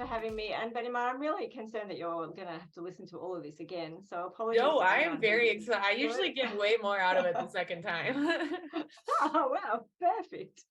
for having me. And Benima, I'm really concerned that you're going to have to listen to all of this again. So apologies. No, I am very excited. I usually get way more out of it the second time. Oh, wow. Perfect.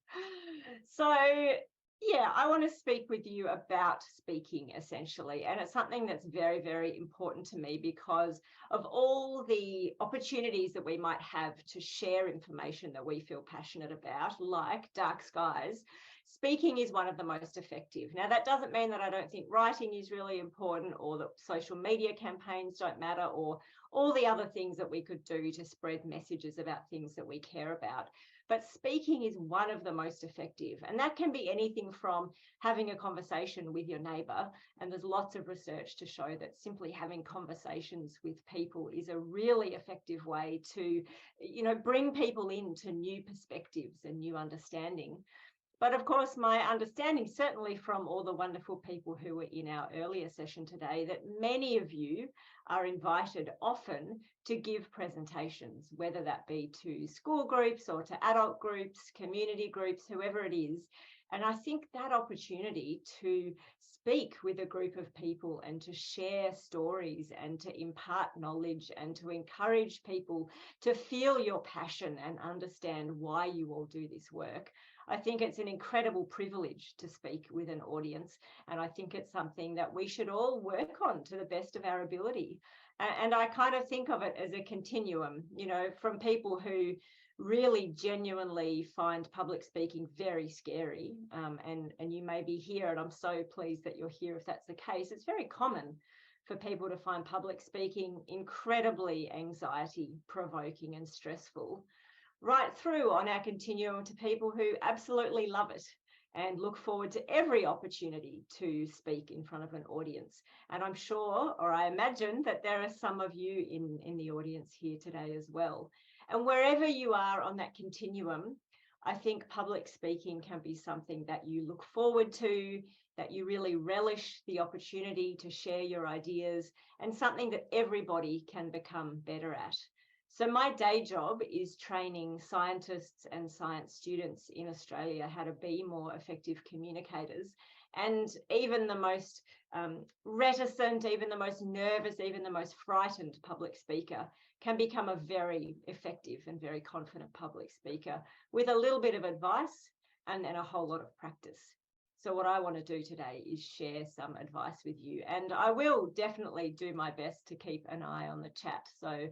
So, yeah, I want to speak with you about speaking essentially. And it's something that's very, very important to me because of all the opportunities that we might have to share information that we feel passionate about, like dark skies. Speaking is one of the most effective. Now, that doesn't mean that I don't think writing is really important or that social media campaigns don't matter or all the other things that we could do to spread messages about things that we care about. But speaking is one of the most effective. And that can be anything from having a conversation with your neighbour. And there's lots of research to show that simply having conversations with people is a really effective way to, bring people into new perspectives and new understanding. But of course, my understanding, certainly from all the wonderful people who were in our earlier session today, that many of you are invited often to give presentations, whether that be to school groups or to adult groups, community groups, whoever it is. And I think that opportunity to speak with a group of people and to share stories and to impart knowledge and to encourage people to feel your passion and understand why you all do this work, I think it's an incredible privilege to speak with an audience. And I think it's something that we should all work on to the best of our ability. And I kind of think of it as a continuum, from people who really genuinely find public speaking very scary. And you may be here, and I'm so pleased that you're here if that's the case. It's very common for people to find public speaking incredibly anxiety provoking and stressful, right through on our continuum to people who absolutely love it and look forward to every opportunity to speak in front of an audience. And I'm sure, or I imagine, that there are some of you in the audience here today as well. And wherever you are on that continuum, I think public speaking can be something that you look forward to, that you really relish the opportunity to share your ideas, and something that everybody can become better at. So my day job is training scientists and science students in Australia how to be more effective communicators. And even the most reticent, even the most nervous, even the most frightened public speaker can become a very effective and very confident public speaker with a little bit of advice and then a whole lot of practice. So what I want to do today is share some advice with you, and I will definitely do my best to keep an eye on the chat. So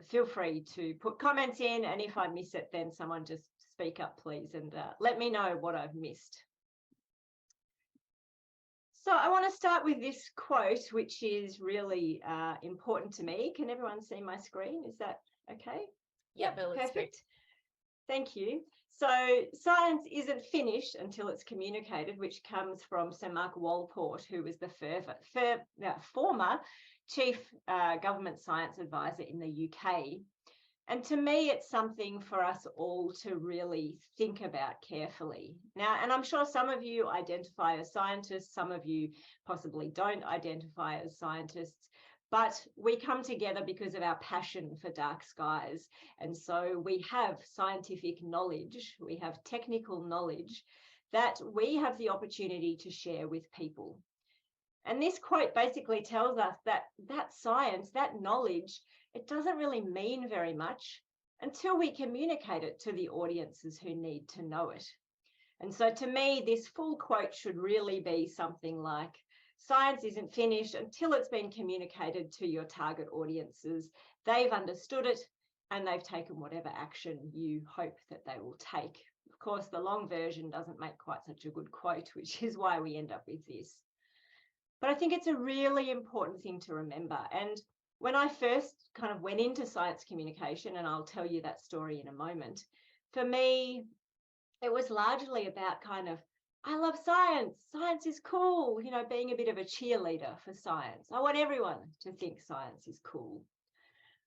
feel free to put comments in, and if I miss it, then someone just speak up, please, and let me know what I've missed. So I want to start with this quote, which is really important to me. Can everyone see my screen? Is that okay? Yeah, Bill, it's perfect. Thank you. So science isn't finished until it's communicated, which comes from Sir Mark Walport, who was the former chief government science advisor in the UK. And to me, it's something for us all to really think about carefully. Now, and I'm sure some of you identify as scientists, some of you possibly don't identify as scientists, but we come together because of our passion for dark skies. And so we have scientific knowledge, we have technical knowledge that we have the opportunity to share with people. And this quote basically tells us that that science, that knowledge, it doesn't really mean very much until we communicate it to the audiences who need to know it. And so to me, this full quote should really be something like, science isn't finished until it's been communicated to your target audiences. They've understood it and they've taken whatever action you hope that they will take. Of course, the long version doesn't make quite such a good quote, which is why we end up with this. But I think it's a really important thing to remember. And when I first kind of went into science communication, and I'll tell you that story in a moment, for me, it was largely about kind of, I love science. Science is cool, being a bit of a cheerleader for science. I want everyone to think science is cool.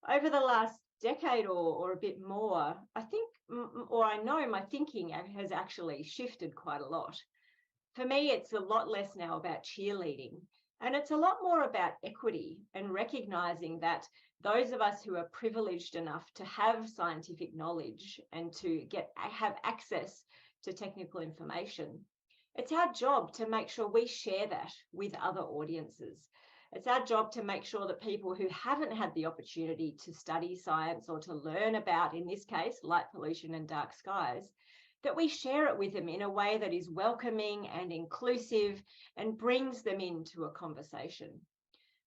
Over the last decade or a bit more, I think, or I know my thinking has actually shifted quite a lot. For me, it's a lot less now about cheerleading, and it's a lot more about equity and recognizing that those of us who are privileged enough to have scientific knowledge and to have access to technical information, It's our job to make sure we share that with other audiences. It's our job to make sure that people who haven't had the opportunity to study science or to learn about, in this case, light pollution and dark skies, that we share it with them in a way that is welcoming and inclusive and brings them into a conversation.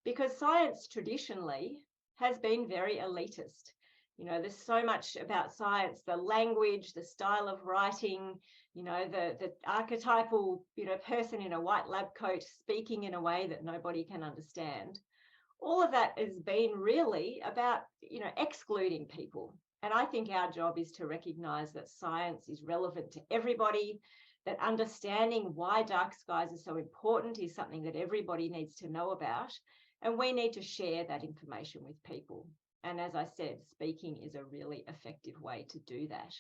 Because science traditionally has been very elitist. There's so much about science, the language, the style of writing, the archetypal, person in a white lab coat speaking in a way that nobody can understand. All of that has been really about, excluding people. And I think our job is to recognize that science is relevant to everybody, that understanding why dark skies are so important is something that everybody needs to know about. And we need to share that information with people. And as I said, speaking is a really effective way to do that.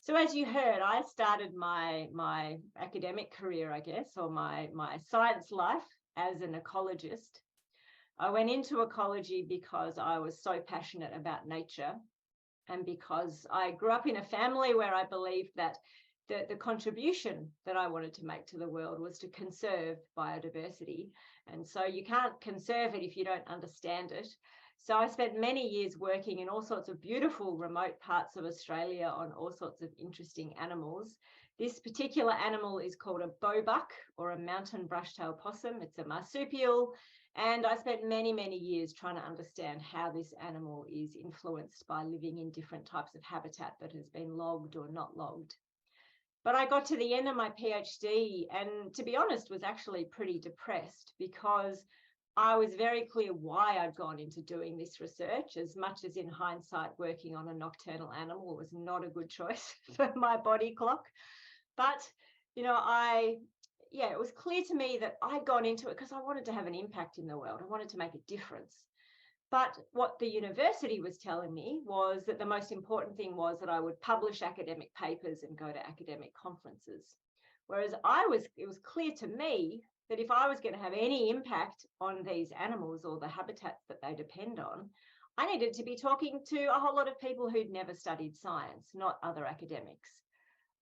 So as you heard, I started my academic career, I guess, or my science life as an ecologist. I went into ecology because I was so passionate about nature, and because I grew up in a family where I believed that the contribution that I wanted to make to the world was to conserve biodiversity. And so you can't conserve it if you don't understand it. So I spent many years working in all sorts of beautiful remote parts of Australia on all sorts of interesting animals. This particular animal is called a bowbuck, or a mountain brushtail possum. It's a marsupial. And I spent many, many years trying to understand how this animal is influenced by living in different types of habitat that has been logged or not logged. But I got to the end of my PhD and, to be honest, was actually pretty depressed, because I was very clear why I'd gone into doing this research. As much as in hindsight, working on a nocturnal animal was not a good choice for my body clock. But, it was clear to me that I'd gone into it because I wanted to have an impact in the world. I wanted to make a difference. But what the university was telling me was that the most important thing was that I would publish academic papers and go to academic conferences. Whereas it was clear to me that if I was going to have any impact on these animals or the habitats that they depend on, I needed to be talking to a whole lot of people who'd never studied science, not other academics.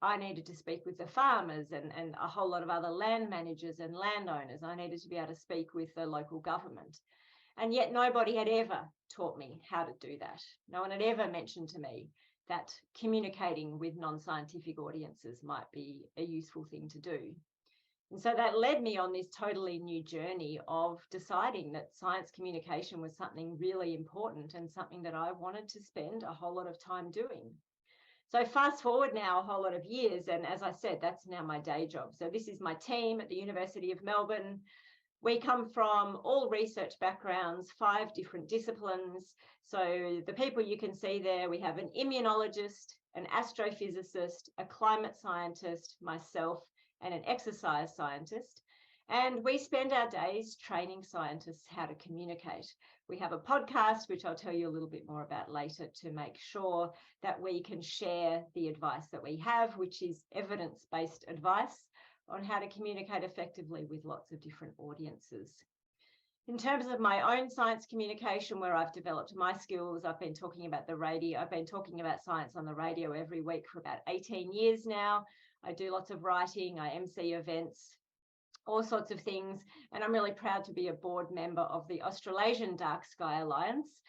I needed to speak with the farmers and a whole lot of other land managers and landowners. I needed to be able to speak with the local government. And yet nobody had ever taught me how to do that. No one had ever mentioned to me that communicating with non-scientific audiences might be a useful thing to do. And so that led me on this totally new journey of deciding that science communication was something really important and something that I wanted to spend a whole lot of time doing. So fast forward now a whole lot of years, and as I said, that's now my day job. So this is my team at the University of Melbourne. We come from all research backgrounds, 5 different disciplines. So the people you can see there, we have an immunologist, an astrophysicist, a climate scientist, myself, and an exercise scientist. And we spend our days training scientists how to communicate. We have a podcast, which I'll tell you a little bit more about later, to make sure that we can share the advice that we have, which is evidence-based advice on how to communicate effectively with lots of different audiences. In terms of my own science communication, where I've developed my skills, I've been talking about the radio. I've been talking about science on the radio every week for about 18 years now. I do lots of writing, I MC events, all sorts of things. And I'm really proud to be a board member of the Australasian Dark Sky Alliance,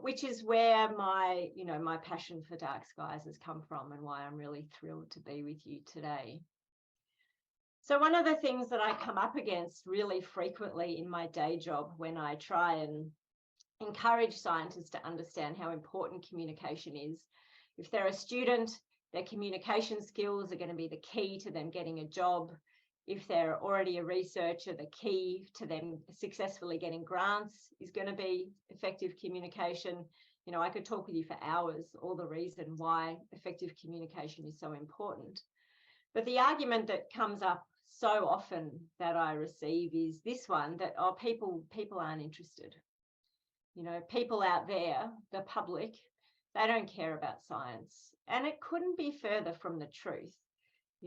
which is where my passion for dark skies has come from, and why I'm really thrilled to be with you today. So one of the things that I come up against really frequently in my day job, when I try and encourage scientists to understand how important communication is, if they're a student, their communication skills are going to be the key to them getting a job. If they're already a researcher, the key to them successfully getting grants is going to be effective communication. I could talk with you for hours, all the reason why effective communication is so important. But the argument that comes up so often that I receive is this one, that people aren't interested. People out there, the public, they don't care about science. And it couldn't be further from the truth.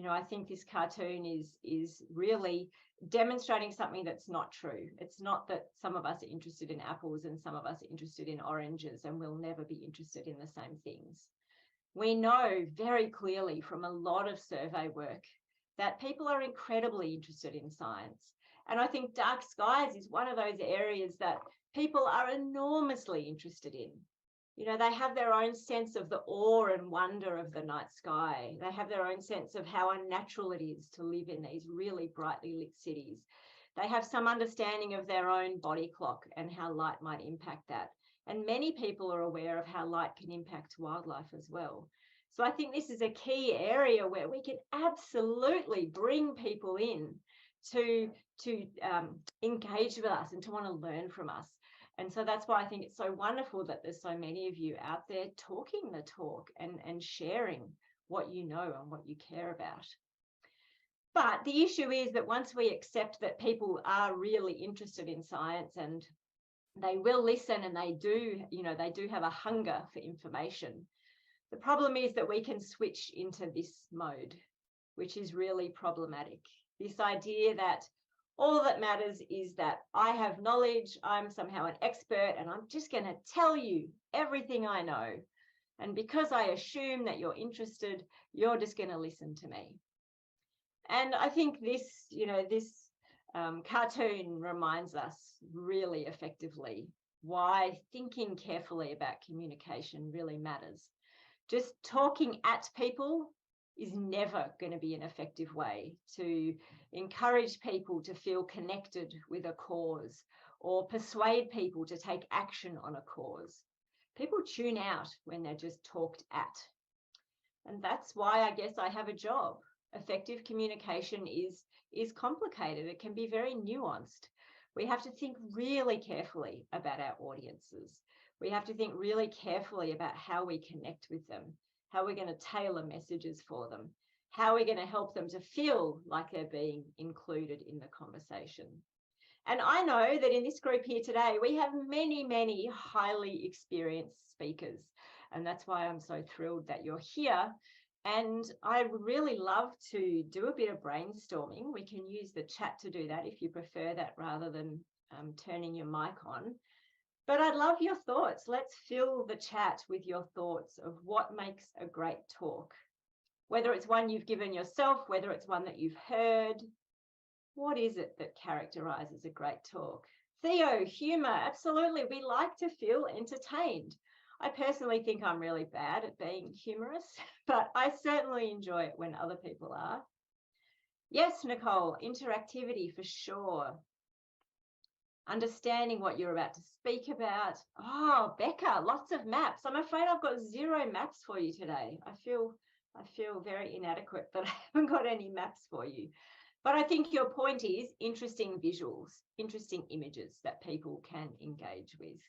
I think this cartoon is really demonstrating something that's not true. It's not that some of us are interested in apples and some of us are interested in oranges, and we'll never be interested in the same things. We know very clearly from a lot of survey work that people are incredibly interested in science. And I think dark skies is one of those areas that people are enormously interested in. You know, they have their own sense of the awe and wonder of the night sky. They have their own sense of how unnatural it is to live in these really brightly lit cities. They have some understanding of their own body clock and how light might impact that. And many people are aware of how light can impact wildlife as well. So I think this is a key area where we can absolutely bring people in to engage with us and to want to learn from us. And so that's why I think it's so wonderful that there's so many of you out there talking the talk and sharing what you know and what you care about. But the issue is that once we accept that people are really interested in science and they will listen and they do have a hunger for information, the problem is that we can switch into this mode, which is really problematic. This idea that all that matters is that I have knowledge, I'm somehow an expert, and I'm just going to tell you everything I know. And because I assume that you're interested, you're just going to listen to me. And I think this cartoon reminds us really effectively why thinking carefully about communication really matters. Just talking at people is never going to be an effective way to encourage people to feel connected with a cause or persuade people to take action on a cause. People tune out when they're just talked at. And that's why I guess I have a job. Effective communication is complicated. It can be very nuanced. We have to think really carefully about our audiences. We have to think really carefully about how we connect with them, how we're going to tailor messages for them, how we're going to help them to feel like they're being included in the conversation. And I know that in this group here today, we have many, many highly experienced speakers. And that's why I'm so thrilled that you're here. And I would really love to do a bit of brainstorming. We can use the chat to do that if you prefer that rather than turning your mic on. But I'd love your thoughts. Let's fill the chat with your thoughts of what makes a great talk. Whether it's one you've given yourself, whether it's one that you've heard. What is it that characterizes a great talk? Theo, humor, absolutely. We like to feel entertained. I personally think I'm really bad at being humorous, but I certainly enjoy it when other people are. Yes, Nicole, interactivity for sure. Understanding what you're about to speak about. Oh, Becca, lots of maps. I'm afraid I've got 0 maps for you today. I feel very inadequate that I haven't got any maps for you. But I think your point is interesting visuals, interesting images that people can engage with.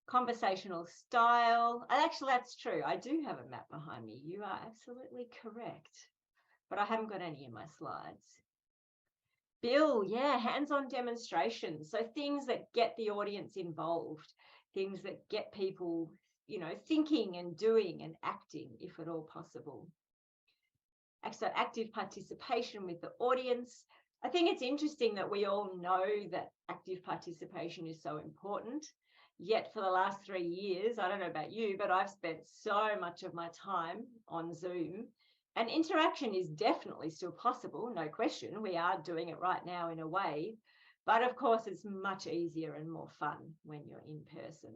Conversational style. Actually, that's true. I do have a map behind me. You are absolutely correct. But I haven't got any in my slides. Bill, yeah, hands-on demonstrations. So things that get the audience involved, things that get people, thinking and doing and acting, if at all possible. So active participation with the audience. I think it's interesting that we all know that active participation is so important. Yet for the last 3 years, I don't know about you, but I've spent so much of my time on Zoom. And interaction is definitely still possible, no question. We are doing it right now in a way. But of course, it's much easier and more fun when you're in person.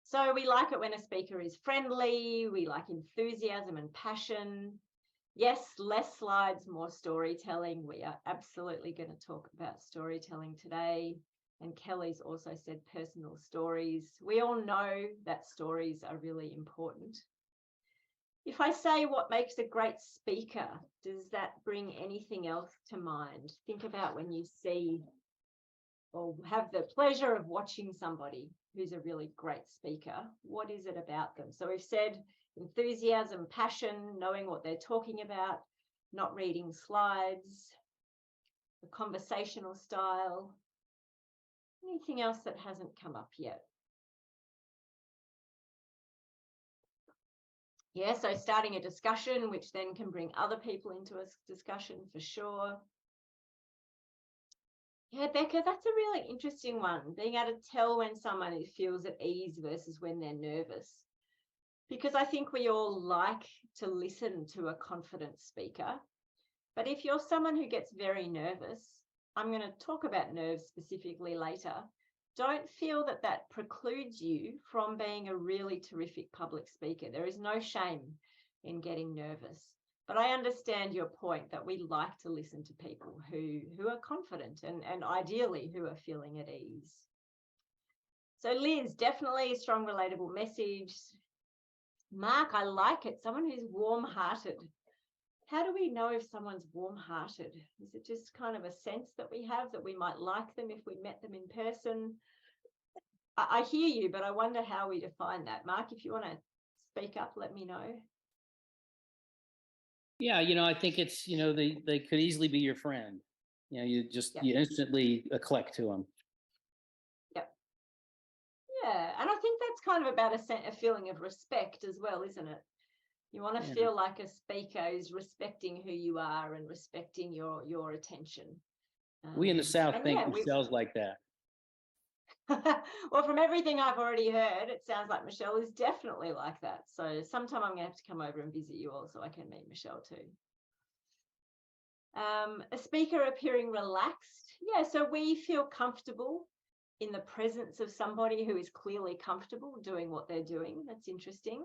So we like it when a speaker is friendly. We like enthusiasm and passion. Yes, less slides, more storytelling. We are absolutely going to talk about storytelling today. And Kelly's also said personal stories. We all know that stories are really important. If I say what makes a great speaker, does that bring anything else to mind? Think about when you see or have the pleasure of watching somebody who's a really great speaker. What is it about them? So we've said enthusiasm, passion, knowing what they're talking about, not reading slides, the conversational style. Anything else that hasn't come up yet? Yeah, so starting a discussion, which then can bring other people into a discussion for sure. Yeah, Becca, that's a really interesting one, being able to tell when someone feels at ease versus when they're nervous. Because I think we all like to listen to a confident speaker. But if you're someone who gets very nervous, I'm going to talk about nerves specifically later. Don't feel that that precludes you from being a really terrific public speaker. There is no shame in getting nervous. But I understand your point that we like to listen to people who are confident and ideally who are feeling at ease. So Liz, definitely a strong, relatable message. Mark, I like it. Someone who's warm-hearted. How do we know if someone's warm-hearted? Is it just kind of a sense that we have that we might like them if we met them in person? I hear you, but I wonder how we define that. Mark, if you want to speak up, let me know. Yeah, I think it's, they could easily be your friend. You just, Yep. you instantly click to them. Yep. Yeah, and I think that's kind of about a feeling of respect as well, isn't it? You want to feel like a speaker is respecting who you are and respecting your attention. We in the South think Michelle's like that. Well, from everything I've already heard, it sounds like Michelle is definitely like that. So sometime I'm going to have to come over and visit you all so I can meet Michelle too. A speaker appearing relaxed. Yeah, so we feel comfortable in the presence of somebody who is clearly comfortable doing what they're doing. That's interesting.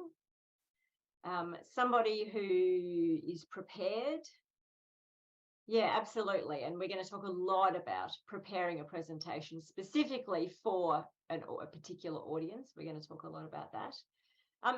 Somebody who is prepared. Yeah, absolutely. And we're going to talk a lot about preparing a presentation specifically for a particular audience. We're going to talk a lot about that.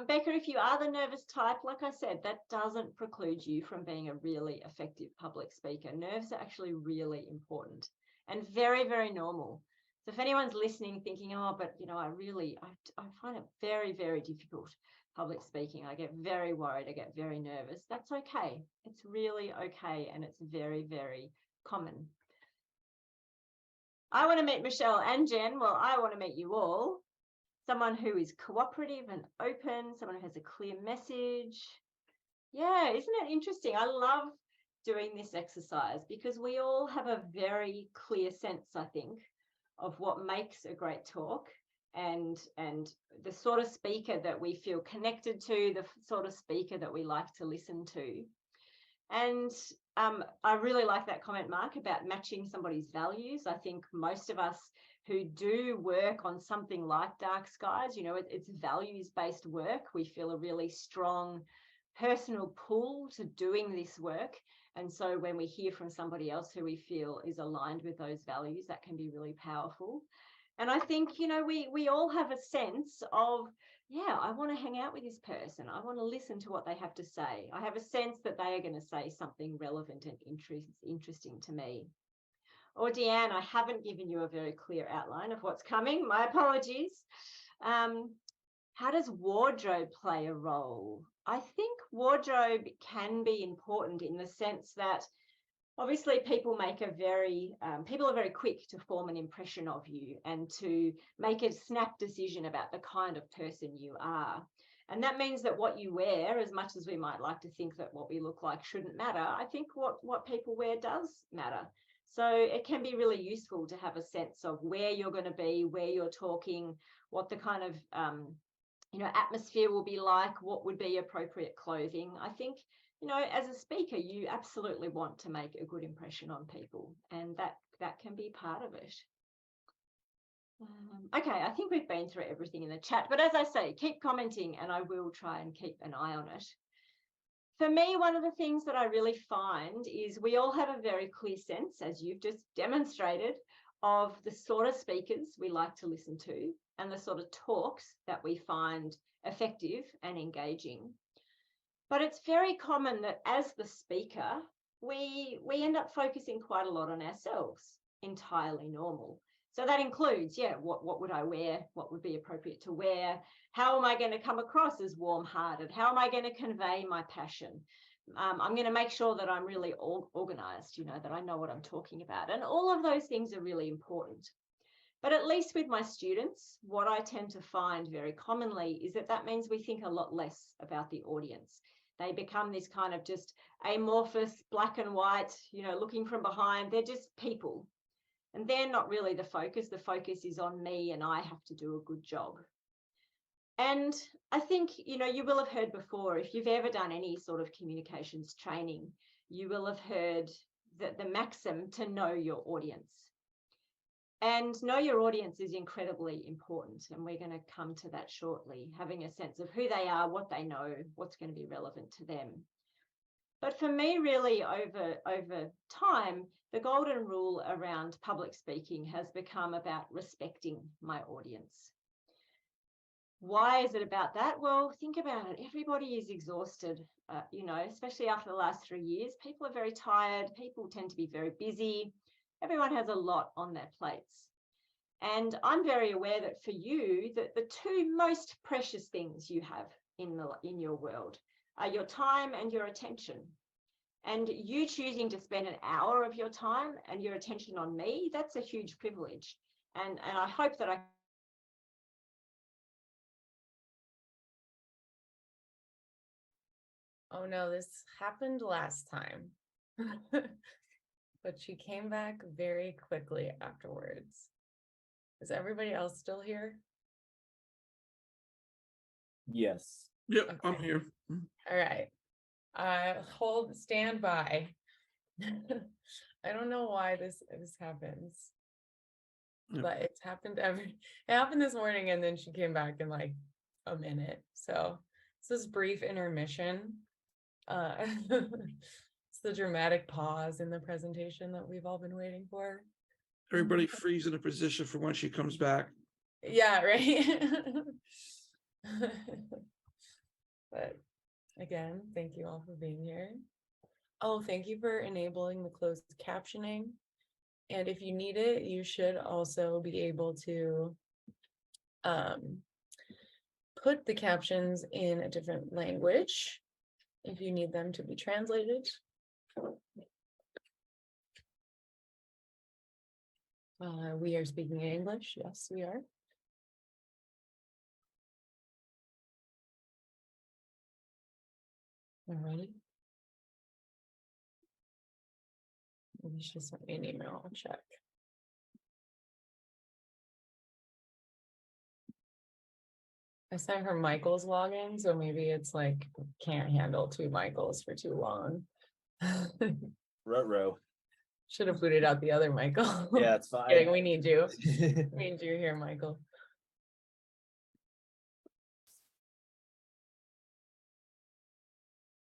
Becca, if you are the nervous type, like I said, that doesn't preclude you from being a really effective public speaker. Nerves are actually really important and very, very normal. So if anyone's listening thinking, oh, but, I find it very, very difficult public speaking. I get very worried. I get very nervous. That's okay. It's really okay. And it's very, very common. I want to meet Michelle and Jen. Well, I want to meet you all. Someone who is cooperative and open, someone who has a clear message. Yeah, isn't it interesting? I love doing this exercise because we all have a very clear sense, I think, of what makes a great talk and the sort of speaker that we feel connected to, the sort of speaker that we like to listen to. And I really like that comment, Mark, about matching somebody's values. I think most of us who do work on something like DarkSky, it's values-based work. We feel a really strong personal pull to doing this work. And so when we hear from somebody else who we feel is aligned with those values, that can be really powerful. And I think, we all have a sense of, yeah, I want to hang out with this person. I want to listen to what they have to say. I have a sense that they are going to say something relevant and interesting to me. Or Deanne, I haven't given you a very clear outline of what's coming. My apologies. How does wardrobe play a role? I think wardrobe can be important in the sense that obviously people are very quick to form an impression of you and to make a snap decision about the kind of person you are. And that means that what you wear, as much as we might like to think that what we look like shouldn't matter, I think what people wear does matter. So it can be really useful to have a sense of where you're going to be, where you're talking, what the kind of atmosphere will be like, what would be appropriate clothing. I think, as a speaker, you absolutely want to make a good impression on people, and that can be part of it. Okay, I think we've been through everything in the chat, but as I say, keep commenting and I will try and keep an eye on it. For me, one of the things that I really find is we all have a very clear sense, as you've just demonstrated, of the sort of speakers we like to listen to and the sort of talks that we find effective and engaging. But it's very common that as the speaker, we end up focusing quite a lot on ourselves, entirely normal. So that includes, what would I wear? What would be appropriate to wear? How am I going to come across as warm-hearted? How am I going to convey my passion? I'm going to make sure that I'm really organized, that I know what I'm talking about. And all of those things are really important. But at least with my students, what I tend to find very commonly is that means we think a lot less about the audience. They become this kind of just amorphous, black and white, looking from behind. They're just people. And they're not really the focus. The focus is on me and I have to do a good job. And I think, you will have heard before, if you've ever done any sort of communications training, you will have heard the maxim to know your audience. And know your audience is incredibly important. And we're going to come to that shortly, having a sense of who they are, what they know, what's going to be relevant to them. But for me, really, over time, the golden rule around public speaking has become about respecting my audience. Why is it about that? Well, think about it. Everybody is exhausted, especially after the last 3 years. People are very tired. People tend to be very busy. Everyone has a lot on their plates. And I'm very aware that for you, that the two most precious things you have in your world are your time and your attention. And you choosing to spend an hour of your time and your attention on me, that's a huge privilege. And I hope that I Oh no, this happened last time. But she came back very quickly afterwards. Is everybody else still here? Yes. Yep, Okay. I'm here. All right. Stand by. I don't know why this happens. Yep. But it happened this morning, and then she came back in like a minute. So this is brief intermission. It's the dramatic pause in the presentation that we've all been waiting for. Everybody freeze in a position for when she comes back. Yeah, right. But again, thank you all for being here. Oh, thank you for enabling the closed captioning. And if you need it, you should also be able to put the captions in a different language if you need them to be translated. We are speaking in English. Yes, we are. Alrighty. Maybe she just sent me an email. I'll check. I sent her Michael's login, so maybe it's like can't handle 2 Michaels for too long. Ruh-roh. Should have booted out the other Michael. Yeah, it's fine. Kidding, we need you. We need you here, Michael.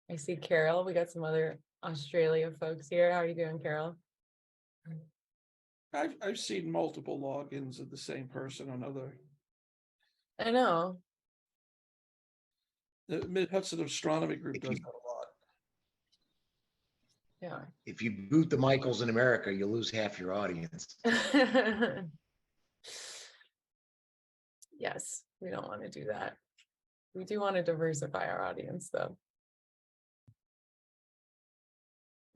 I see Carol. We got some other Australia folks here. How are you doing, Carol? I've seen multiple logins of the same person on other. I know. The Mid-Hudson Astronomy Group does that a lot. Yeah. If you boot the Michaels in America, you'll lose half your audience. Yes, we don't want to do that. We do want to diversify our audience, though.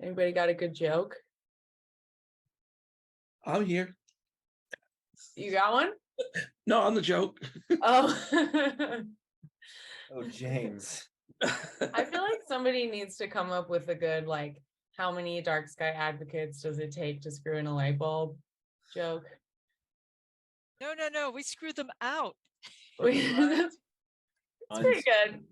Anybody got a good joke? I'm here. You got one? No, I'm the joke. Oh. Oh, James. I feel like somebody needs to come up with a good, like, how many DarkSky advocates does it take to screw in a light bulb joke? No, we screw them out. That's pretty good.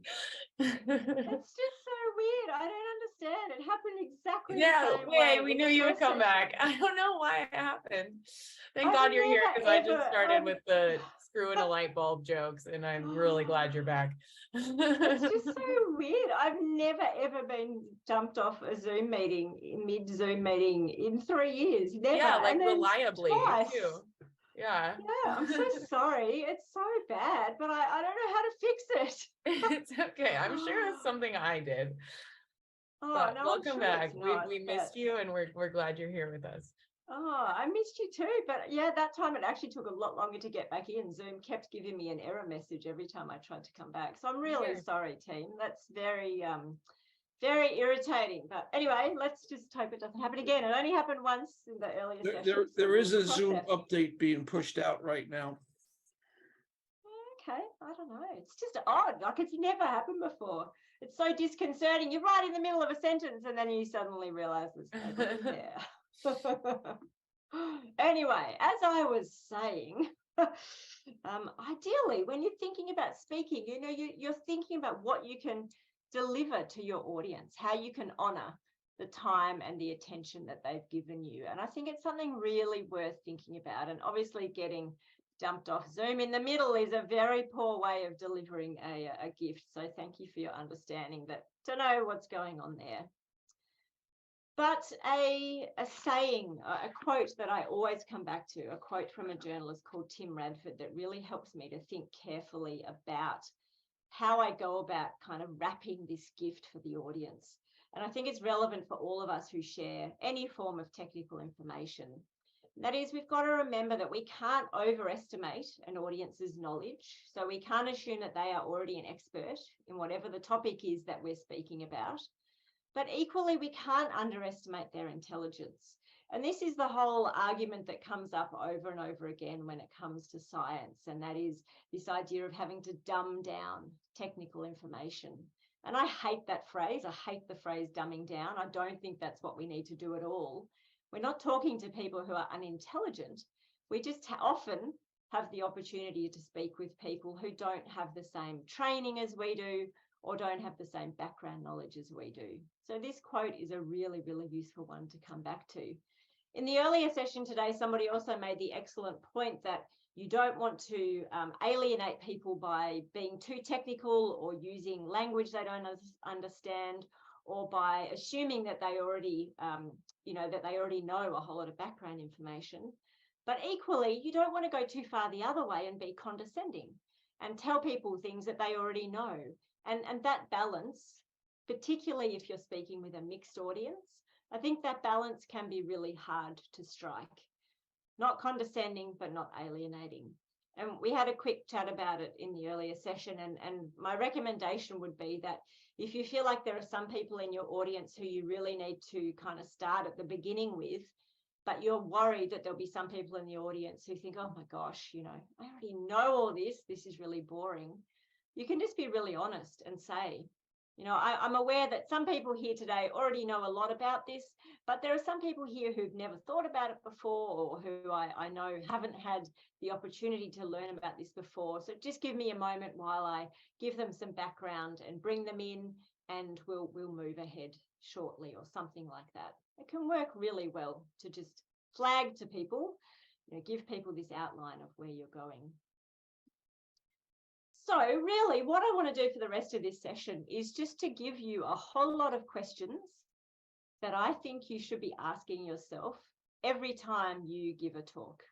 It's just so weird. I don't understand. It happened exactly the Yeah, same way, way we with knew the you would first come back. session. I don't know why it happened. Thank I've God you're here, because I never, just started ever, with the screw in a light bulb jokes, and I'm really glad you're back. It's just so weird. I've never ever been jumped off a Zoom meeting, mid-Zoom meeting in 3 years. Never. Yeah, like And then reliably twice. too. Yeah. Yeah, I'm so sorry. It's so bad, but I don't know how to fix it. It's okay. I'm sure it's something I did. Oh, But no, I'm welcome sure back. it's not, We missed but- you, and we're glad you're here with us. Oh, I missed you too. But yeah, that time it actually took a lot longer to get back in. Zoom kept giving me an error message every time I tried to come back. So I'm really Weird. sorry, team. That's very very irritating. But anyway, let's just hope it doesn't happen again. It only happened once in the earlier session. There is a cross Zoom that. update being pushed out right now. Okay, I don't know. It's just odd. Like it's never happened before. It's so disconcerting. You're right in the middle of a sentence and then you suddenly realize there's nobody there. Anyway, as I was saying, ideally, when you're thinking about speaking, you're thinking about what you can deliver to your audience, how you can honor the time and the attention that they've given you. And I think it's something really worth thinking about. And obviously getting dumped off Zoom in the middle is a very poor way of delivering a gift. So thank you for your understanding that, to know what's going on there. But a saying, a quote that I always come back to, a quote from a journalist called Tim Radford, that really helps me to think carefully about how I go about kind of wrapping this gift for the audience. And I think it's relevant for all of us who share any form of technical information. That is, we've got to remember that we can't overestimate an audience's knowledge. So we can't assume that they are already an expert in whatever the topic is that we're speaking about. But equally, we can't underestimate their intelligence. And this is the whole argument that comes up over and over again when it comes to science. And that is this idea of having to dumb down technical information. And I hate that phrase. I hate the phrase dumbing down. I don't think that's what we need to do at all. We're not talking to people who are unintelligent. We just often have the opportunity to speak with people who don't have the same training as we do, or don't have the same background knowledge as we do. So this quote is a really, really useful one to come back to. In the earlier session today, somebody also made the excellent point that you don't want to alienate people by being too technical or using language they don't understand, or by assuming that they already, that they already know a whole lot of background information. But equally, you don't want to go too far the other way and be condescending and tell people things that they already know. And that balance, particularly if you're speaking with a mixed audience, I think that balance can be really hard to strike. Not condescending, but not alienating. And we had a quick chat about it in the earlier session. And my recommendation would be that if you feel like there are some people in your audience who you really need to kind of start at the beginning with, but you're worried that there'll be some people in the audience who think, oh my gosh, I already know all this. This is really boring. You can just be really honest and say, I'm aware that some people here today already know a lot about this, but there are some people here who've never thought about it before, or who I know haven't had the opportunity to learn about this before. So just give me a moment while I give them some background and bring them in, and we'll move ahead shortly, or something like that. It can work really well to just flag to people, give people this outline of where you're going. So really, what I want to do for the rest of this session is just to give you a whole lot of questions that I think you should be asking yourself every time you give a talk.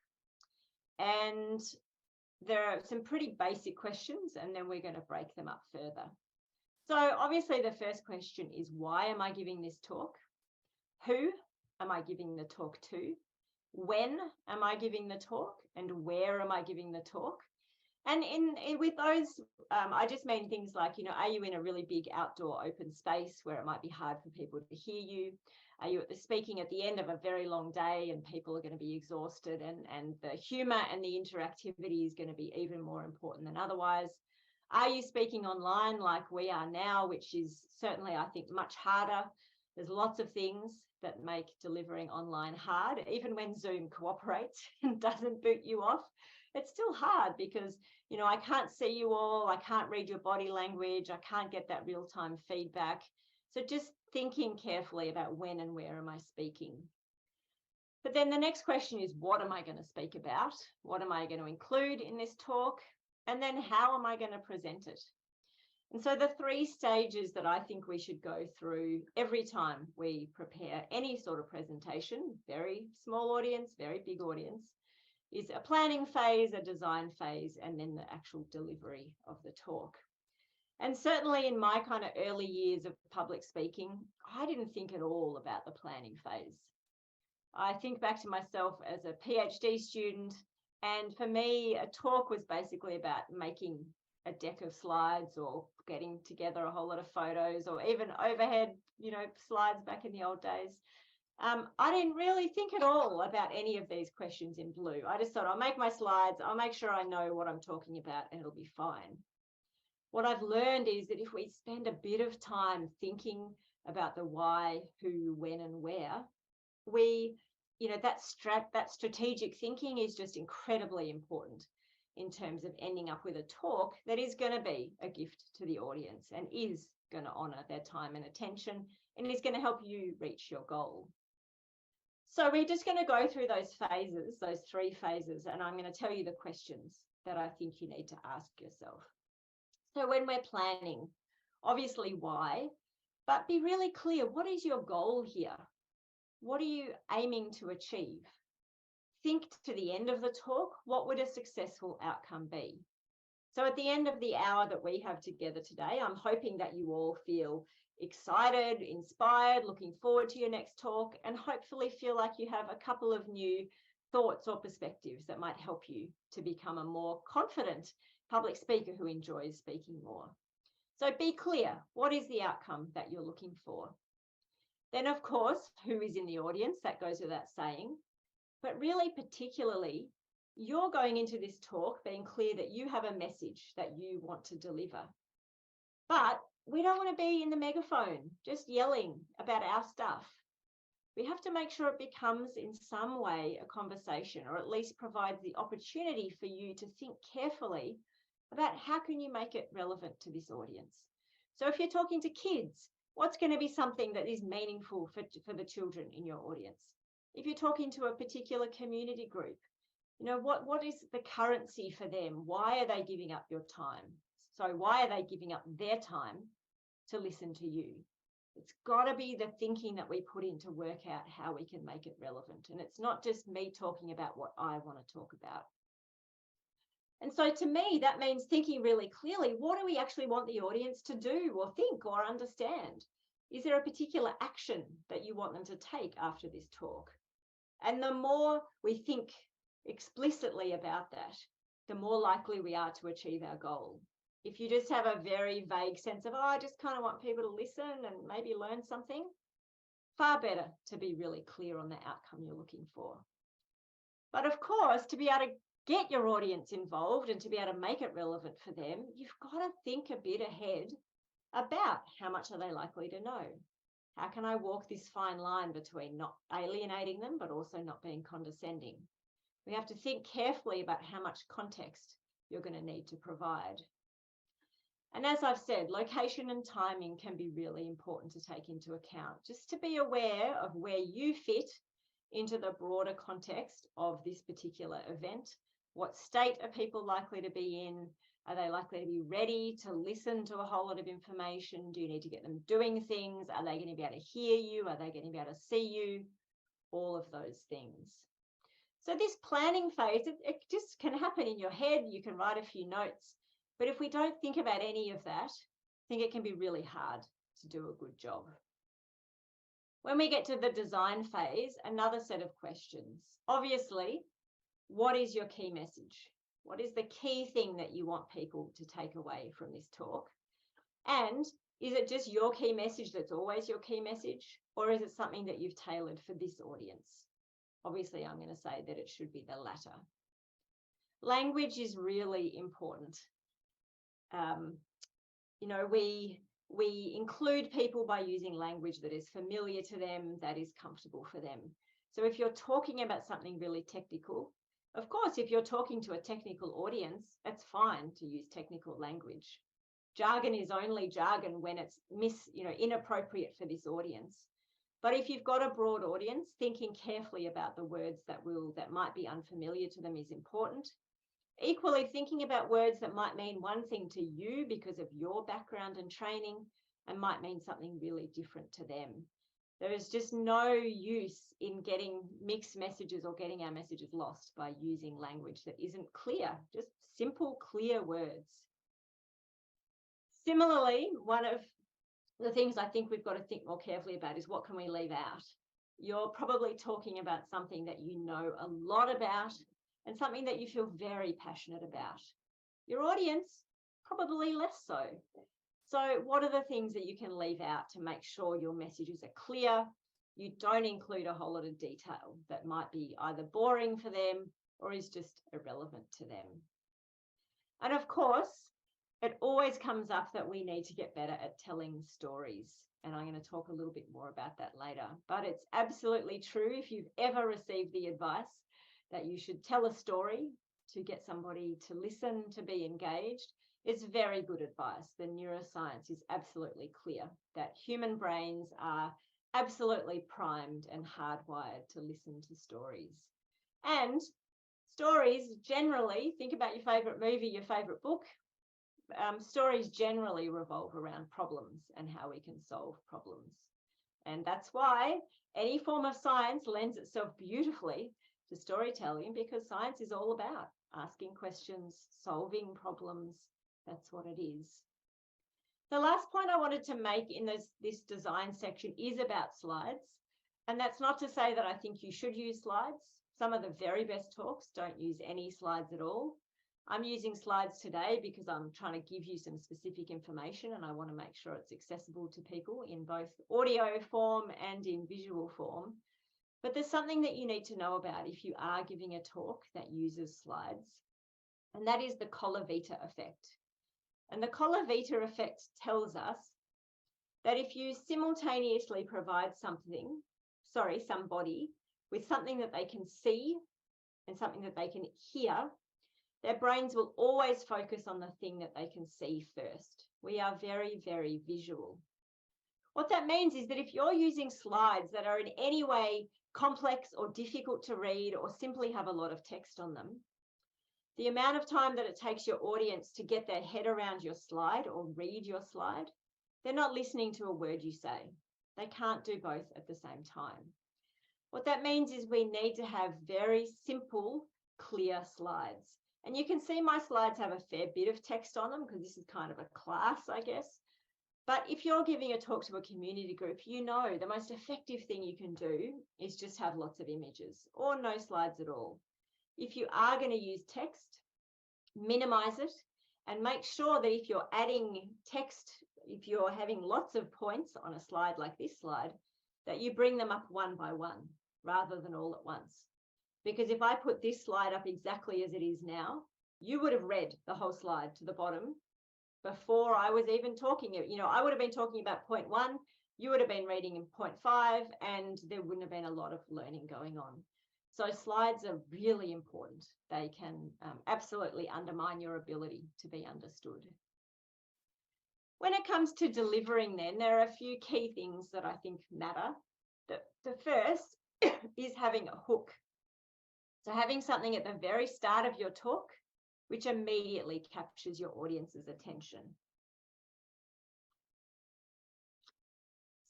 And there are some pretty basic questions, and then we're going to break them up further. So obviously the first question is, why am I giving this talk? Who am I giving the talk to? When am I giving the talk? And where am I giving the talk? And with those, I just mean things like, are you in a really big outdoor open space where it might be hard for people to hear you? Are you speaking at the end of a very long day and people are going to be exhausted, and the humour and the interactivity is going to be even more important than otherwise? Are you speaking online like we are now, which is certainly, I think, much harder? There's lots of things that make delivering online hard. Even when Zoom cooperates and doesn't boot you off, it's still hard because, I can't see you all, I can't read your body language, I can't get that real-time feedback. So just thinking carefully about when and where am I speaking. But then the next question is, what am I going to speak about? What am I going to include in this talk? And then how am I going to present it? And so the 3 stages that I think we should go through every time we prepare any sort of presentation, very small audience, very big audience, is a planning phase, a design phase, and then the actual delivery of the talk. And certainly in my kind of early years of public speaking, I didn't think at all about the planning phase. I think back to myself as a PhD student, and for me, a talk was basically about making a deck of slides or getting together a whole lot of photos, or even overhead, slides back in the old days. I didn't really think at all about any of these questions in blue. I just thought, I'll make my slides, I'll make sure I know what I'm talking about, and it'll be fine. What I've learned is that if we spend a bit of time thinking about the why, who, when, and where, that strategic thinking is just incredibly important. in terms of ending up with a talk that is going to be a gift to the audience and is going to honor their time and attention and is going to help you reach your goal. So we're just going to go through those phases, those 3 phases, and I'm going to tell you the questions that I think you need to ask yourself. So when we're planning, obviously why, but be really clear, what is your goal here? What are you aiming to achieve? Think to the end of the talk, what would a successful outcome be? So at the end of the hour that we have together today, I'm hoping that you all feel excited, inspired, looking forward to your next talk, and hopefully feel like you have a couple of new thoughts or perspectives that might help you to become a more confident public speaker who enjoys speaking more. So be clear, what is the outcome that you're looking for? Then, of course, who is in the audience? That goes without saying. But really, particularly, you're going into this talk being clear that you have a message that you want to deliver. But we don't want to be in the megaphone, just yelling about our stuff. We have to make sure it becomes in some way a conversation, or at least provides the opportunity for you to think carefully about how can you make it relevant to this audience. So if you're talking to kids, what's going to be something that is meaningful for the children in your audience? If you're talking to a particular community group, what is the currency for them? Why are they giving up your time? So why are they giving up their time to listen to you? It's got to be the thinking that we put in to work out how we can make it relevant. And it's not just me talking about what I want to talk about. And so to me, that means thinking really clearly, what do we actually want the audience to do or think or understand? Is there a particular action that you want them to take after this talk? And the more we think explicitly about that, the more likely we are to achieve our goal. If you just have a very vague sense of, I just kind of want people to listen and maybe learn something, far better to be really clear on the outcome you're looking for. But of course, to be able to get your audience involved and to be able to make it relevant for them, you've got to think a bit ahead about how much are they likely to know. How can I walk this fine line between not alienating them, but also not being condescending? We have to think carefully about how much context you're going to need to provide. And as I've said, location and timing can be really important to take into account, just to be aware of where you fit into the broader context of this particular event. What state are people likely to be in? Are they likely to be ready to listen to a whole lot of information? Do you need to get them doing things? Are they going to be able to hear you? Are they going to be able to see you? All of those things. So this planning phase, it just can happen in your head. You can write a few notes. But if we don't think about any of that, I think it can be really hard to do a good job. When we get to the design phase, another set of questions. Obviously, what is your key message? What is the key thing that you want people to take away from this talk? And is it just your key message that's always your key message? Or is it something that you've tailored for this audience? Obviously, I'm going to say that it should be the latter. Language is really important. We include people by using language that is familiar to them, that is comfortable for them. So if you're talking about something really technical, of course, if you're talking to a technical audience, it's fine to use technical language. Jargon is only jargon when it's inappropriate for this audience. But if you've got a broad audience, thinking carefully about the words that might be unfamiliar to them is important. Equally, thinking about words that might mean one thing to you because of your background and training and might mean something really different to them. There is just no use in getting mixed messages or getting our messages lost by using language that isn't clear, just simple, clear words. Similarly, one of the things I think we've got to think more carefully about is what can we leave out? You're probably talking about something that you know a lot about and something that you feel very passionate about. Your audience, probably less so. So what are the things that you can leave out to make sure your messages are clear? You don't include a whole lot of detail that might be either boring for them or is just irrelevant to them. And of course, it always comes up that we need to get better at telling stories. And I'm going to talk a little bit more about that later. But it's absolutely true. If you've ever received the advice that you should tell a story, to get somebody to listen, to be engaged, is very good advice. The neuroscience is absolutely clear that human brains are absolutely primed and hardwired to listen to stories. And stories generally, think about your favorite movie, your favorite book, stories generally revolve around problems and how we can solve problems. And that's why any form of science lends itself beautifully to storytelling, because science is all about asking questions, solving problems. That's what it is. The last point I wanted to make in this design section is about slides. And that's not to say that I think you should use slides. Some of the very best talks don't use any slides at all. I'm using slides today because I'm trying to give you some specific information, and I want to make sure it's accessible to people in both audio form and in visual form. But there's something that you need to know about if you are giving a talk that uses slides, and that is the Colavita effect. And the Colavita effect tells us that if you simultaneously provide somebody with something that they can see and something that they can hear, their brains will always focus on the thing that they can see first. We are very, very visual. What that means is that if you're using slides that are in any way complex or difficult to read or simply have a lot of text on them, the amount of time that it takes your audience to get their head around your slide or read your slide, they're not listening to a word you say. They can't do both at the same time. What that means is we need to have very simple, clear slides. And you can see my slides have a fair bit of text on them because this is kind of a class, I guess. But if you're giving a talk to a community group, you know the most effective thing you can do is just have lots of images or no slides at all. If you are going to use text, minimize it and make sure that if you're adding text, if you're having lots of points on a slide like this slide, that you bring them up one by one rather than all at once. Because if I put this slide up exactly as it is now, you would have read the whole slide to the bottom before I was even talking. You know, I would have been talking about point 1, you would have been reading in point 5, and there wouldn't have been a lot of learning going on. So slides are really important. They can absolutely undermine your ability to be understood. When it comes to delivering then, there are a few key things that I think matter. The first is having a hook. So having something at the very start of your talk, which immediately captures your audience's attention.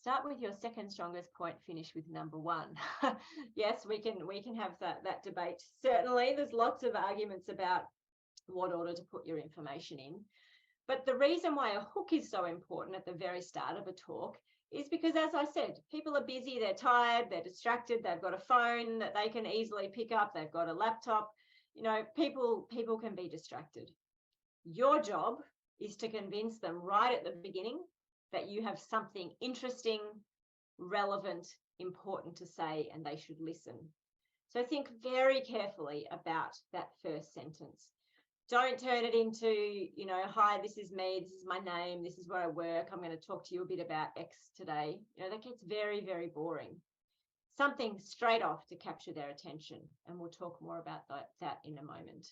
Start with your second strongest point, finish with number 1. Yes, we can have that debate. Certainly, there's lots of arguments about what order to put your information in. But the reason why a hook is so important at the very start of a talk is because, as I said, people are busy, they're tired, they're distracted, they've got a phone that they can easily pick up, they've got a laptop. You know, people can be distracted. Your job is to convince them right at the beginning that you have something interesting, relevant, important to say, and they should listen. So think very carefully about that first sentence. Don't turn it into, you know, hi, this is me, this is my name, this is where I work, I'm going to talk to you a bit about X today. You know, that gets very, very boring. Something straight off to capture their attention, and we'll talk more about that in a moment.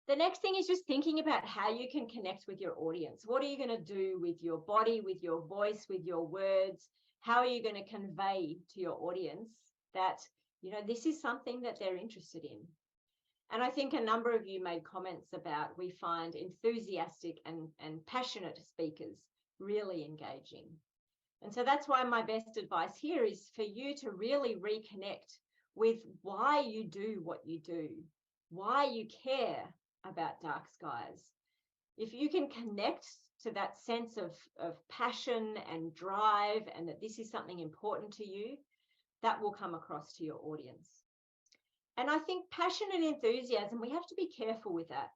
The next thing is just thinking about how you can connect with your audience. What are you going to do with your body, with your voice, with your words? How are you going to convey to your audience that, you know, this is something that they're interested in? And I think a number of you made comments about we find enthusiastic and passionate speakers really engaging. And so that's why my best advice here is for you to really reconnect with why you do what you do, why you care about dark skies. If you can connect to that sense of passion and drive, and that this is something important to you, that will come across to your audience. And I think passion and enthusiasm, we have to be careful with that,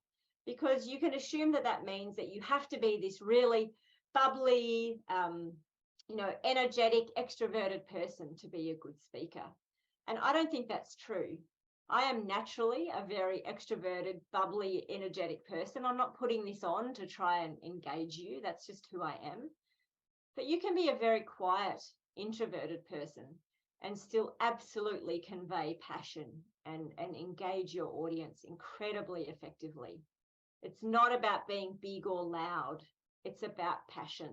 because you can assume that that means that you have to be this really bubbly, you know, energetic, extroverted person to be a good speaker. And I don't think that's true. I am naturally a very extroverted, bubbly, energetic person. I'm not putting this on to try and engage you. That's just who I am. But you can be a very quiet, introverted person and still absolutely convey passion and engage your audience incredibly effectively. It's not about being big or loud. It's about passion.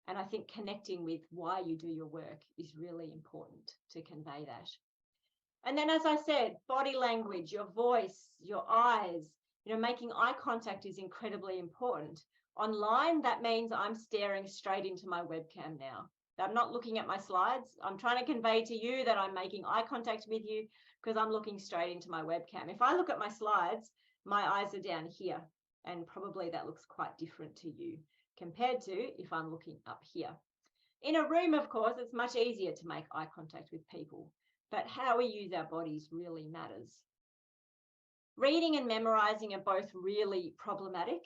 And I think connecting with why you do your work is really important to convey that. And then, as I said, body language, your voice, your eyes, making eye contact is incredibly important. Online, that means I'm staring straight into my webcam now. I'm not looking at my slides. I'm trying to convey to you that I'm making eye contact with you because I'm looking straight into my webcam. If I look at my slides, my eyes are down here, and probably that looks quite different to you compared to if I'm looking up here. In a room, of course, it's much easier to make eye contact with people, but how we use our bodies really matters. Reading and memorizing are both really problematic.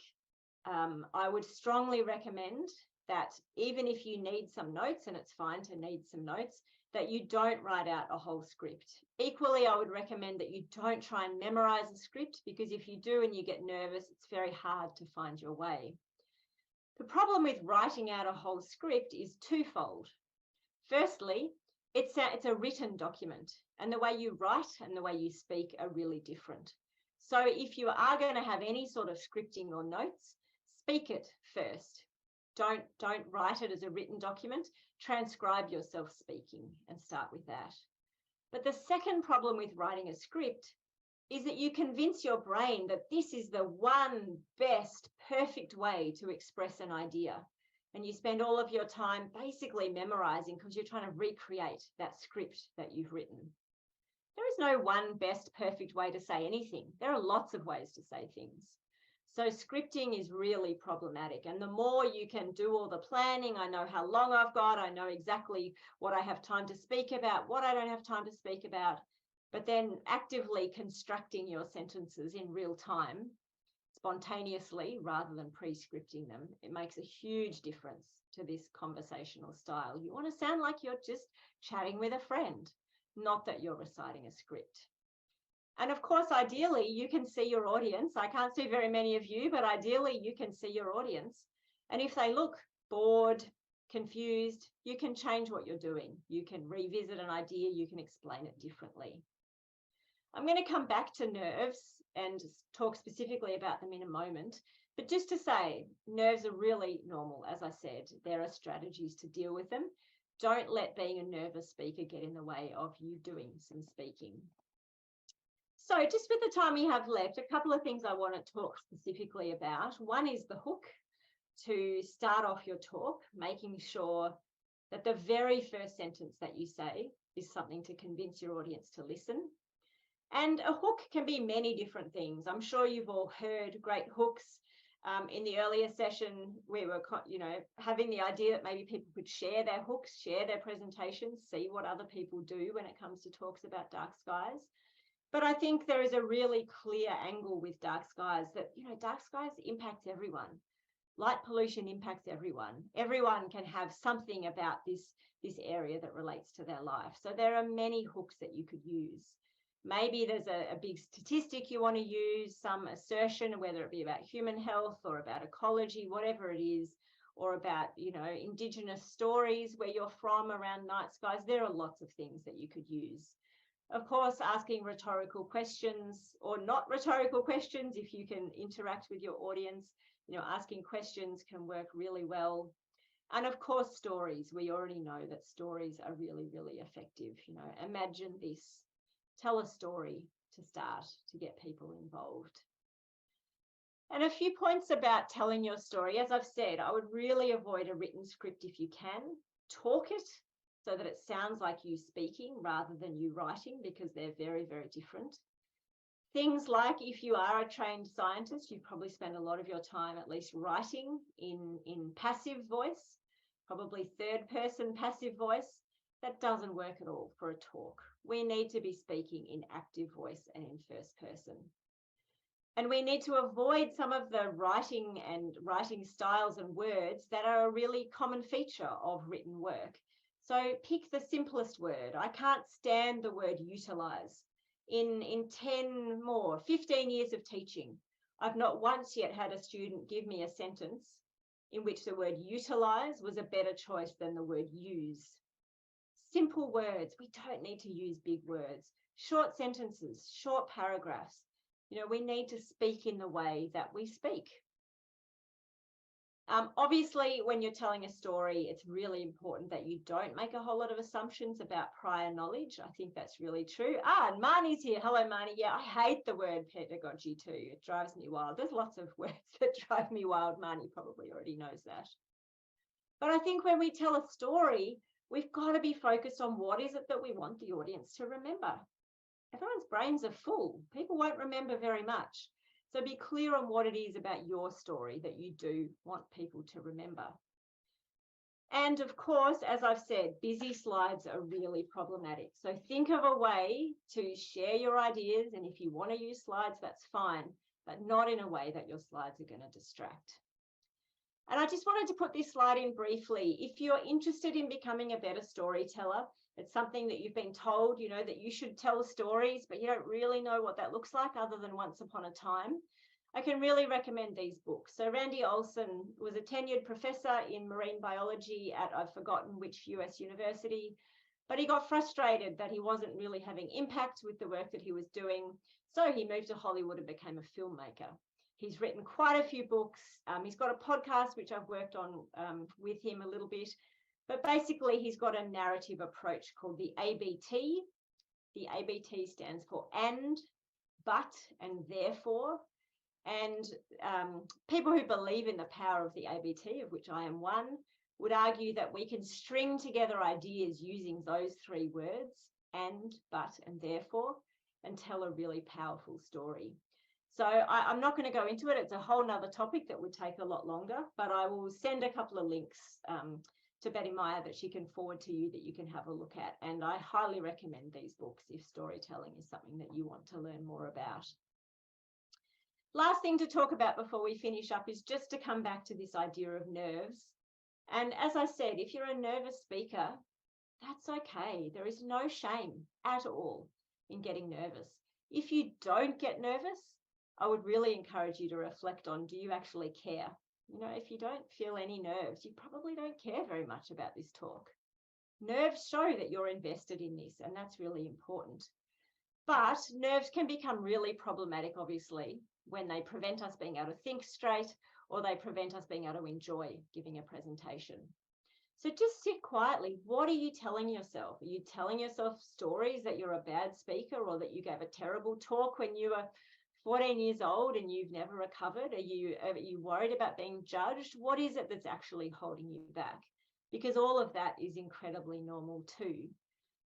I would strongly recommend that even if you need some notes, and it's fine to need some notes, that you don't write out a whole script. Equally, I would recommend that you don't try and memorize a script, because if you do and you get nervous, it's very hard to find your way. The problem with writing out a whole script is twofold. Firstly, it's a written document, and the way you write and the way you speak are really different. So if you are going to have any sort of scripting or notes, speak it first. Don't write it as a written document. Transcribe yourself speaking and start with that. But the second problem with writing a script is that you convince your brain that this is the one best, perfect way to express an idea. And you spend all of your time basically memorizing because you're trying to recreate that script that you've written. There is no one best, perfect way to say anything. There are lots of ways to say things. So scripting is really problematic. And the more you can do all the planning, I know how long I've got, I know exactly what I have time to speak about, what I don't have time to speak about, but then actively constructing your sentences in real time, spontaneously, rather than pre-scripting them, it makes a huge difference to this conversational style. You want to sound like you're just chatting with a friend, not that you're reciting a script. And of course, ideally, you can see your audience. I can't see very many of you, but ideally, you can see your audience. And if they look bored, confused, you can change what you're doing. You can revisit an idea, you can explain it differently. I'm going to come back to nerves and talk specifically about them in a moment. But just to say, nerves are really normal. As I said, there are strategies to deal with them. Don't let being a nervous speaker get in the way of you doing some speaking. So just with the time we have left, a couple of things I want to talk specifically about. One is the hook to start off your talk, making sure that the very first sentence that you say is something to convince your audience to listen. And a hook can be many different things. I'm sure you've all heard great hooks. In the earlier session, we were, having the idea that maybe people could share their hooks, share their presentations, see what other people do when it comes to talks about dark skies. But I think there is a really clear angle with dark skies that, dark skies impacts everyone. Light pollution impacts everyone. Everyone can have something about this area that relates to their life. So there are many hooks that you could use. Maybe there's a big statistic you want to use, some assertion, whether it be about human health or about ecology, whatever it is, or about, Indigenous stories where you're from around night skies. There are lots of things that you could use. Of course, asking rhetorical questions or not rhetorical questions, if you can interact with your audience, asking questions can work really well. And of course, stories. We already know that stories are really, really effective. Imagine this. Tell a story to start to get people involved. And a few points about telling your story. As I've said, I would really avoid a written script if you can. Talk it so that it sounds like you speaking rather than you writing, because they're very, very different. Things like, if you are a trained scientist, you probably spend a lot of your time at least writing in passive voice, probably third person passive voice. That doesn't work at all for a talk. We need to be speaking in active voice and in first person. And we need to avoid some of the writing styles and words that are a really common feature of written work. So pick the simplest word. I can't stand the word utilize. In 15 years of teaching, I've not once yet had a student give me a sentence in which the word utilize was a better choice than the word use. simple words. We don't need to use big words. Short sentences, short paragraphs. You know, we need to speak in the way that we speak. Obviously, when you're telling a story, it's really important that you don't make a whole lot of assumptions about prior knowledge. I think that's really true. And Marnie's here. Hello, Marnie. Yeah, I hate the word pedagogy too. It drives me wild. There's lots of words that drive me wild. Marnie probably already knows that. But I think when we tell a story, we've got to be focused on what is it that we want the audience to remember. Everyone's brains are full. People won't remember very much. So be clear on what it is about your story that you do want people to remember. And of course, as I've said, busy slides are really problematic. So think of a way to share your ideas. And if you want to use slides, that's fine, but not in a way that your slides are going to distract. And I just wanted to put this slide in briefly. If you're interested in becoming a better storyteller, it's something that you've been told, you know, that you should tell stories, but you don't really know what that looks like other than once upon a time. I can really recommend these books. So Randy Olson was a tenured professor in marine biology at, I've forgotten which US university, but he got frustrated that he wasn't really having impact with the work that he was doing. So he moved to Hollywood and became a filmmaker. He's written quite a few books. He's got a podcast, which I've worked on with him a little bit. But basically, he's got a narrative approach called the ABT. The ABT stands for and, but, and therefore. And people who believe in the power of the ABT, of which I am one, would argue that we can string together ideas using those three words, and, but, and therefore, and tell a really powerful story. So I'm not going to go into it. It's a whole nother topic that would take a lot longer, but I will send a couple of links to Betty Meyer that she can forward to you that you can have a look at. And I highly recommend these books if storytelling is something that you want to learn more about. Last thing to talk about before we finish up is just to come back to this idea of nerves. And as I said, if you're a nervous speaker, that's okay. There is no shame at all in getting nervous. If you don't get nervous, I would really encourage you to reflect on, do you actually care? You know, if you don't feel any nerves, you probably don't care very much about this talk. Nerves show that you're invested in this, and that's really important. But nerves can become really problematic, obviously, when they prevent us being able to think straight or they prevent us being able to enjoy giving a presentation. So just sit quietly. What are you telling yourself? Are you telling yourself stories that you're a bad speaker or that you gave a terrible talk when you were 14 years old and you've never recovered? Are you worried about being judged? What is it that's actually holding you back? Because all of that is incredibly normal too.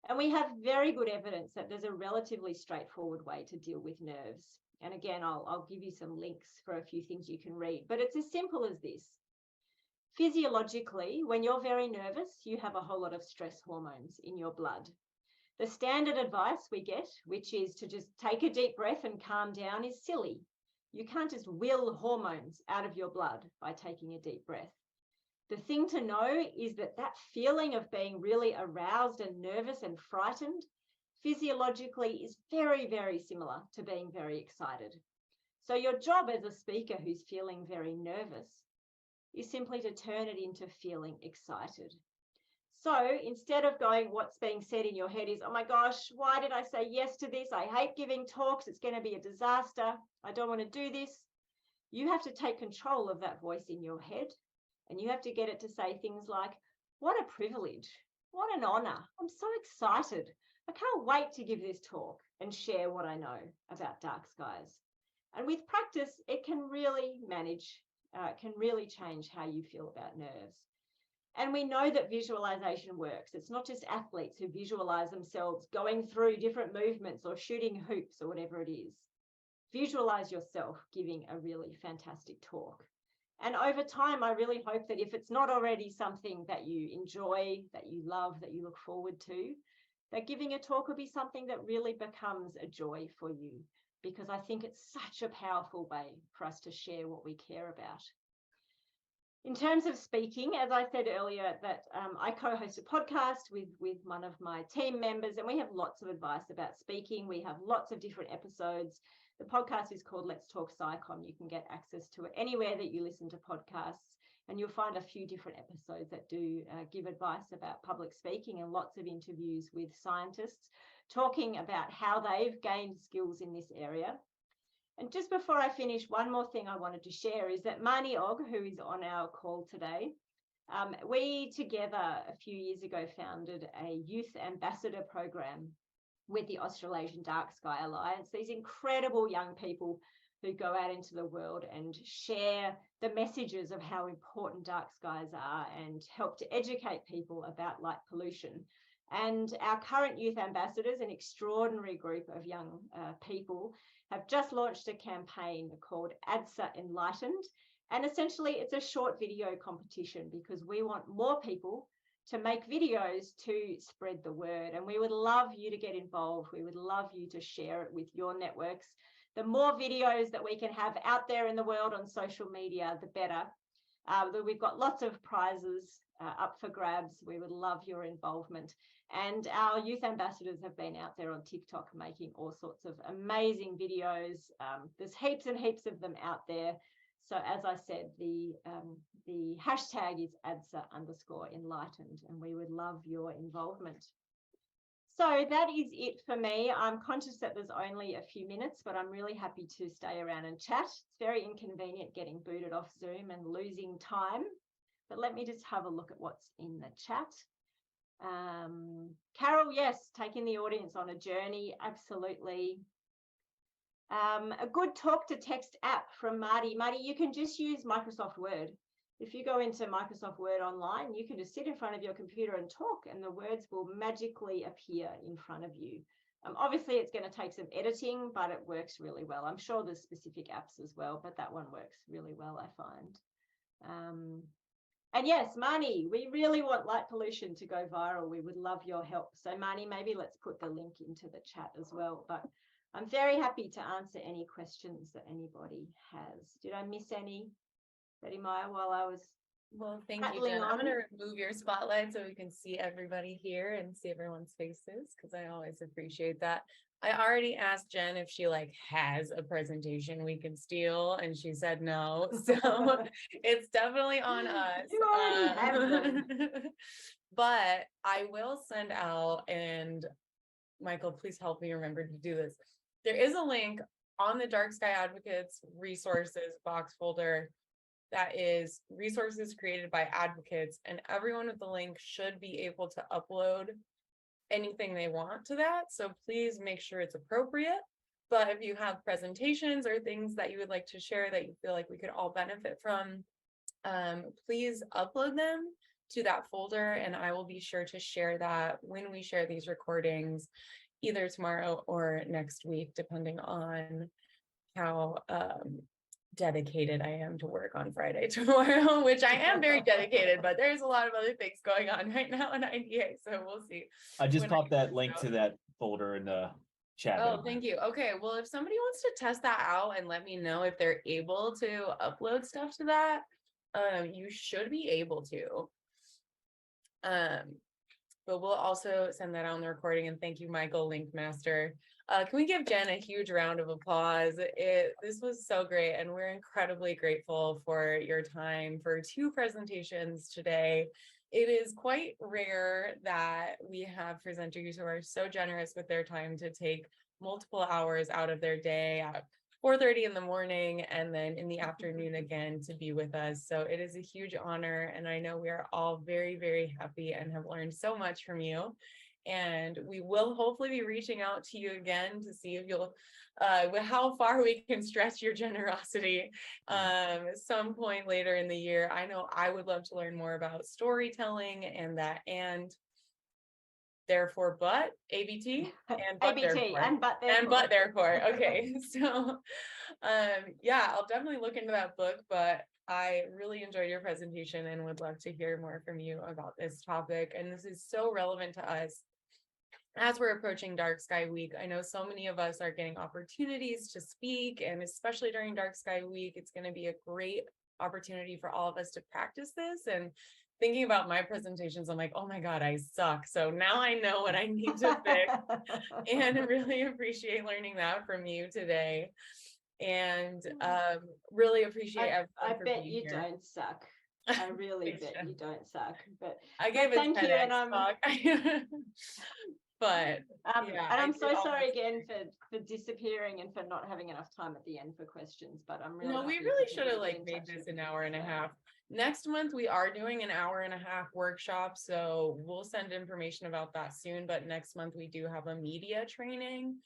And we have very good evidence that there's a relatively straightforward way to deal with nerves. And again, I'll give you some links for a few things you can read, but it's as simple as this. Physiologically, when you're very nervous, you have a whole lot of stress hormones in your blood. The standard advice we get, which is to just take a deep breath and calm down, is silly. You can't just will hormones out of your blood by taking a deep breath. The thing to know is that that feeling of being really aroused and nervous and frightened physiologically is very, very similar to being very excited. So your job as a speaker who's feeling very nervous is simply to turn it into feeling excited. So instead of going, what's being said in your head is, oh my gosh, why did I say yes to this? I hate giving talks. It's going to be a disaster. I don't want to do this. You have to take control of that voice in your head, and you have to get it to say things like, what a privilege. What an honor. I'm so excited. I can't wait to give this talk and share what I know about dark skies. And with practice, it can really change how you feel about nerves. And we know that visualization works. It's not just athletes who visualize themselves going through different movements or shooting hoops or whatever it is. Visualize yourself giving a really fantastic talk. And over time, I really hope that if it's not already something that you enjoy, that you love, that you look forward to, that giving a talk will be something that really becomes a joy for you, because I think it's such a powerful way for us to share what we care about. In terms of speaking, as I said earlier, that I co-host a podcast with one of my team members, and we have lots of advice about speaking. We have lots of different episodes. The podcast is called Let's Talk Psychom. You can get access to it anywhere that you listen to podcasts. And you'll find a few different episodes that do give advice about public speaking, and lots of interviews with scientists talking about how they've gained skills in this area. And just before I finish, one more thing I wanted to share is that Marnie Og, who is on our call today, we together a few years ago founded a youth ambassador program with the Australasian Dark Sky Alliance. These incredible young people who go out into the world and share the messages of how important dark skies are and help to educate people about light pollution. And our current youth ambassadors, an extraordinary group of young people, have just launched a campaign called ADSA Enlightened. And essentially, it's a short video competition because we want more people to make videos to spread the word. And we would love you to get involved. We would love you to share it with your networks. The more videos that we can have out there in the world on social media, the better. We've got lots of prizes up for grabs. We would love your involvement. And our youth ambassadors have been out there on TikTok making all sorts of amazing videos. There's heaps and heaps of them out there. So as I said, the hashtag is ADSA_enlightened, and we would love your involvement. So that is it for me. I'm conscious that there's only a few minutes, but I'm really happy to stay around and chat. It's very inconvenient getting booted off Zoom and losing time. But let me just have a look at what's in the chat. Carol, yes, taking the audience on a journey, absolutely. A good talk to text app from Marty. Marty, you can just use Microsoft Word. If you go into Microsoft Word online, you can just sit in front of your computer and talk, and the words will magically appear in front of you. Obviously, it's going to take some editing, but it works really well. I'm sure there's specific apps as well, but that one works really well, I find. And yes, Marnie, we really want light pollution to go viral. We would love your help. So Marnie, maybe let's put the link into the chat as well. But I'm very happy to answer any questions that anybody has. Did I miss any, Betty Meyer, while I was Well, thank you, rattling Jen. I'm on? going to remove your spotlight so we can see everybody here and see everyone's faces, because I always appreciate that. I already asked Jen if she has a presentation we can steal, and she said no. So it's definitely on us. You already have them. But I will send out, and Michael, please help me remember to do this. There is a link on the Dark Sky Advocates resources box folder that is resources created by advocates, and everyone with the link should be able to upload anything they want to that. So please make sure it's appropriate. But if you have presentations or things that you would like to share that you feel like we could all benefit from, please upload them to that folder, and I will be sure to share that when we share these recordings, either tomorrow or next week, depending on how dedicated I am to work on Friday tomorrow, which I am very dedicated, but there's a lot of other things going on right now in IDA, so we'll see. I just when popped get that this link out. to that folder in the chat. Oh, thank you. Okay, well, if somebody wants to test that out and let me know if they're able to upload stuff to that, you should be able to. But we'll also send that out on the recording, and thank you, Michael, Link Master. Can we give Jen a huge round of applause? This was so great, and we're incredibly grateful for your time for 2 presentations today. It is quite rare that we have presenters who are so generous with their time to take multiple hours out of their day at 4:30 in the morning and then in the afternoon again to be with us. So it is a huge honor, and I know we are all very, very happy and have learned so much from you. And we will hopefully be reaching out to you again to see if you'll, how far we can stretch your generosity some point later in the year. I know I would love to learn more about storytelling and that, and therefore but ABT and but ABT therefore and but therefore. and but therefore. Okay, so yeah, I'll definitely look into that book, but I really enjoyed your presentation and would love to hear more from you about this topic. And this is so relevant to us as we're approaching Dark Sky Week. I know so many of us are getting opportunities to speak, and especially during Dark Sky Week, it's going to be a great opportunity for all of us to practice this. And thinking about my presentations, I'm like, oh my God, I suck. So now I know what I need to fix, and really appreciate learning that from you today. And really appreciate everyone I for bet being you here. don't suck. I really Thanks, bet Jen. you don't suck. But I gave it thank you, 10x and talk. But yeah, and I I'm did so all sorry this again for disappearing and for not having enough time at the end for questions. But I'm really No, we happy really for should people have to get like in made touch this with an me, hour and a so. half. Next month, we are doing an hour and a half workshop, so we'll send information about that soon. But next month, we do have a media training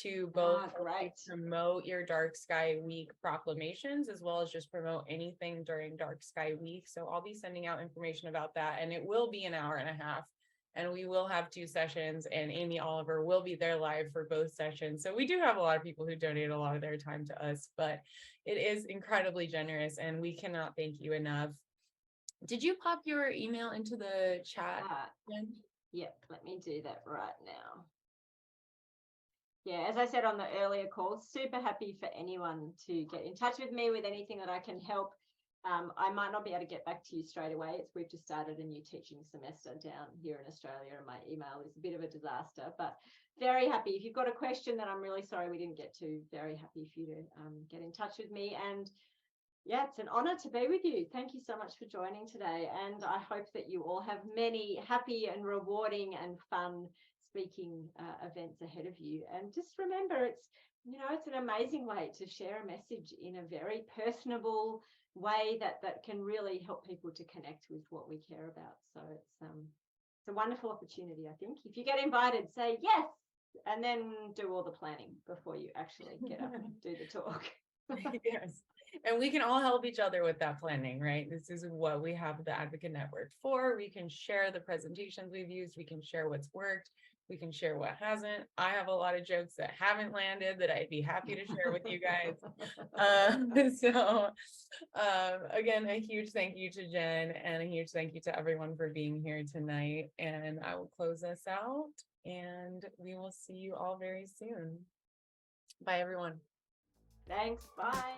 to both help you Great. promote your Dark Sky Week proclamations, as well as just promote anything during Dark Sky Week. So I'll be sending out information about that, and it will be an hour and a half. And we will have 2 sessions, and Amy Oliver will be there live for both sessions. So we do have a lot of people who donate a lot of their time to us, but it is incredibly generous, and we cannot thank you enough. Did you pop your email into the chat, Jen? Yep, let me do that right now. Yeah, as I said on the earlier call, super happy for anyone to get in touch with me with anything that I can help. I might not be able to get back to you straight away. We've just started a new teaching semester down here in Australia, and my email is a bit of a disaster, but very happy. If you've got a question that I'm really sorry we didn't get to, very happy for you to get in touch with me. And yeah, it's an honor to be with you. Thank you so much for joining today. And I hope that you all have many happy and rewarding and fun speaking events ahead of you. And just remember, it's an amazing way to share a message in a very personable way that can really help people to connect with what we care about. So it's a wonderful opportunity, I think. If you get invited, say yes, and then do all the planning before you actually get up and do the talk. Yes. And we can all help each other with that planning, right? This is what we have the Advocate Network for. We can share the presentations we've used. We can share what's worked. We can share what hasn't. I have a lot of jokes that haven't landed that I'd be happy to share with you guys. Again, a huge thank you to Jen, and a huge thank you to everyone for being here tonight. And I will close us out, and we will see you all very soon. Bye, everyone. Thanks. Bye.